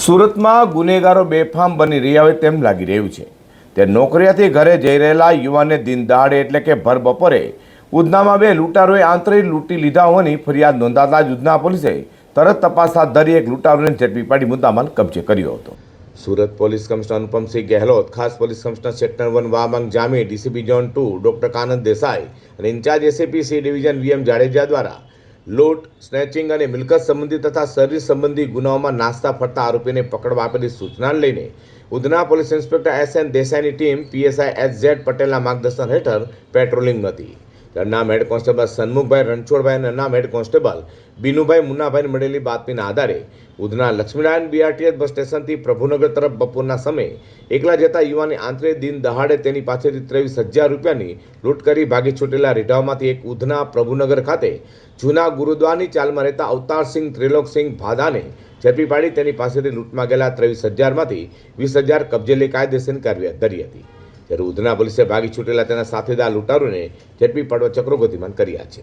સુરતમાં ગુનેગારો બેફામ બની રહ્યા હોય તેમ લાગી રહ્યું છે। તે નોકરીયાથી ઘરે જઈ રહેલા યુવાનને દિન દહાડે એટલે કે ભર બપોરે ઉધનામાં બે લૂંટારોએ આંતરે લૂંટી લીધા હોવાની ફરિયાદ નોંધાતા જ ઉધના પોલીસે તરત તપાસ હાથ ધરી એક લૂંટારોને ઝડપી પાડી મુદ્દામાલ કબજે કર્યો હતો। સુરત પોલીસ કમિશનર અનુપમસિંહ ગેહલોત, ખાસ police commissioner sector 1 Vamang Jami, DCP zone 2 doctor Kanand Desai અને incharge ACP C division VM Jadeja દ્વારા લૂંટ, સ્નેચિંગ અને મિલકત સંબંધી તથા સર્વિસ સંબંધી ગુનાઓમાં નાસ્તા ફરતા આરોપીને પકડવા આપેલી સૂચનાને લઈને ઉધના પોલીસ ઇન્સ્પેક્ટર એસએન દેસાઈની ટીમ પીએસઆઈ એસઝેડ પટેલના માર્ગદર્શન હેઠળ પેટ્રોલિંગ હતી। નામ હેડ કોન્સ્ટેબલ સન્મુખભાઈ રણછોડભાઈ અને નામ હેડ કોન્સ્ટેબલ બીનુભાઈ મુન્નાભાઈને મળેલી બાતમીના આધારે ઉધના લક્ષ્મીનારાયણ બીઆરટીએસ બસ સ્ટેશનથી પ્રભુનગર તરફ બપોરના સમયે એકલા જતા યુવાને આંતરે દિન દહાડે તેની પાસેથી 23,000 રૂપિયાની લૂંટ કરી ભાગી છૂટેલા રીઢાઓમાંથી એક ઉધના પ્રભુનગર ખાતે જૂના ગુરુદ્વારની ચાલમાં રહેતા અવતારસિંહ ત્રિલોકસિંહ ભાદાને ઝડપી પાડી તેની પાસેથી લૂંટમાં ગયેલા 23,000માંથી 20,000 કબજે લઈ કાયદેસરની કાર્યવાહી ધરી હતી। ત્યારે ઉધના પોલીસે ભાગી છૂટેલા તેના સાથીદાર લૂંટારોને ઝડપી પાડવા ચક્રો ગતિમાન કર્યા છે।